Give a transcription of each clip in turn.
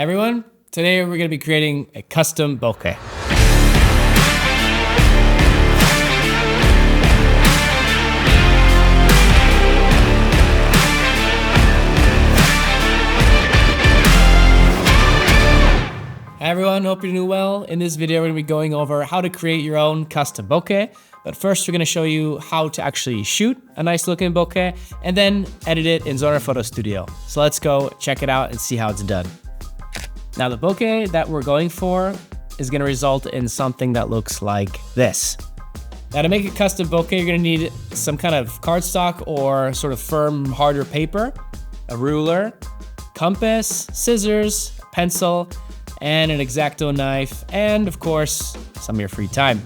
Everyone, today we're going to be creating a custom bokeh. Hi everyone, hope you're doing well. In this video, we're going to be going over how to create your own custom bokeh. But first, we're going to show you how to actually shoot a nice looking bokeh and then edit it in Zonar Photo Studio. So let's go check it out and see how it's done. Now the bokeh that we're going for is going to result in something that looks like this. Now to make a custom bokeh, you're going to need some kind of cardstock or sort of firm, harder paper, a ruler, compass, scissors, a pencil, and an X-Acto knife, and of course, some of your free time.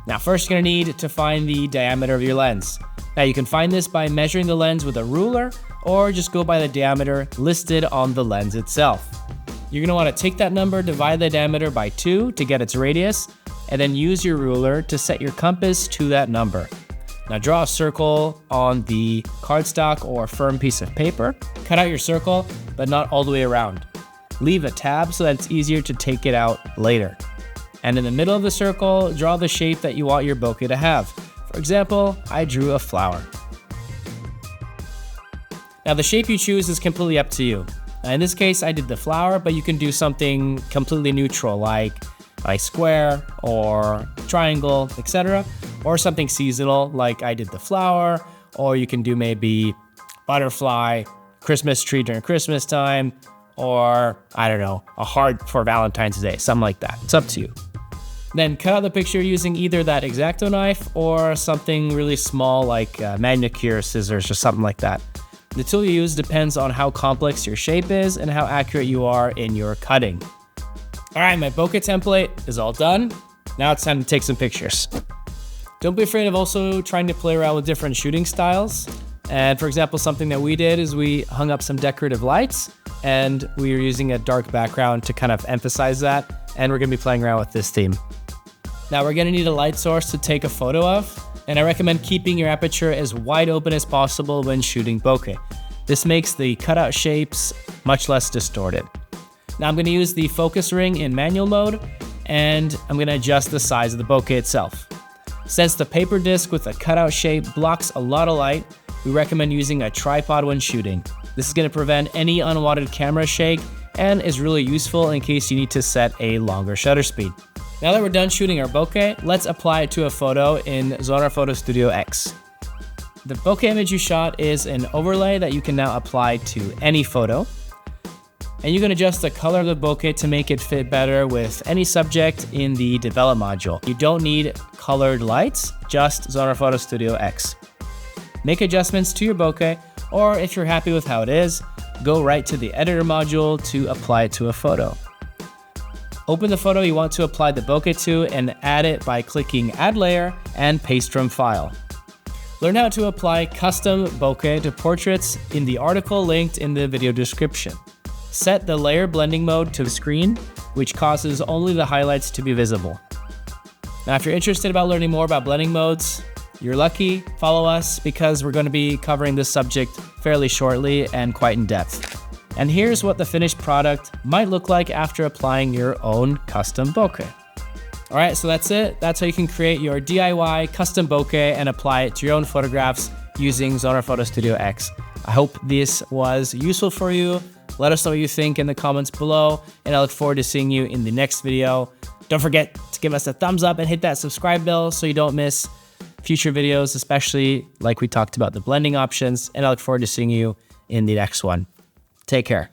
Now first you're gonna need to find the diameter of your lens. Now you can find this by measuring the lens with a ruler or just go by the diameter listed on the lens itself. You're gonna wanna take that number, divide the diameter by 2 to get its radius, and then use your ruler to set your compass to that number. Now draw a circle on the cardstock or firm piece of paper. Cut out your circle, but not all the way around. Leave a tab so that it's easier to take it out later. And in the middle of the circle, draw the shape that you want your bokeh to have. For example, I drew a flower. Now the shape you choose is completely up to you. Now, in this case, I did the flower, but you can do something completely neutral like a square or triangle, etc. Or something seasonal like I did the flower, or you can do maybe butterfly, Christmas tree during Christmas time, or, I don't know, a heart for Valentine's Day, something like that. It's up to you. Then cut out the picture using either that X-Acto knife or something really small like manicure scissors or something like that. The tool you use depends on how complex your shape is and how accurate you are in your cutting. All right, my bokeh template is all done. Now it's time to take some pictures. Don't be afraid of also trying to play around with different shooting styles. And for example, something that we did is we hung up some decorative lights and we were using a dark background to kind of emphasize that. And we're gonna be playing around with this theme. Now we're gonna need a light source to take a photo of. And I recommend keeping your aperture as wide open as possible when shooting bokeh. This makes the cutout shapes much less distorted. Now I'm gonna use the focus ring in manual mode and I'm gonna adjust the size of the bokeh itself. Since the paper disc with a cutout shape blocks a lot of light, we recommend using a tripod when shooting. This is going to prevent any unwanted camera shake and is really useful in case you need to set a longer shutter speed. Now that we're done shooting our bokeh, let's apply it to a photo in Zonar Photo Studio X. The bokeh image you shot is an overlay that you can now apply to any photo. And you can adjust the color of the bokeh to make it fit better with any subject in the Develop module. You don't need colored lights, just Zonar Photo Studio X. Make adjustments to your bokeh, or if you're happy with how it is, go right to the editor module to apply it to a photo. Open the photo you want to apply the bokeh to and add it by clicking Add Layer and Paste from File. Learn how to apply custom bokeh to portraits in the article linked in the video description. Set the layer blending mode to screen, which causes only the highlights to be visible. Now, if you're interested about learning more about blending modes, you're lucky. Follow us because we're going to be covering this subject fairly shortly and quite in depth. And here's what the finished product might look like after applying your own custom bokeh. All right, so that's it. That's how you can create your DIY custom bokeh and apply it to your own photographs using Zonar Photo Studio X. I hope this was useful for you. Let us know what you think in the comments below, and I look forward to seeing you in the next video. Don't forget to give us a thumbs up and hit that subscribe bell so you don't miss future videos, especially like we talked about the blending options, and I look forward to seeing you in the next one. Take care.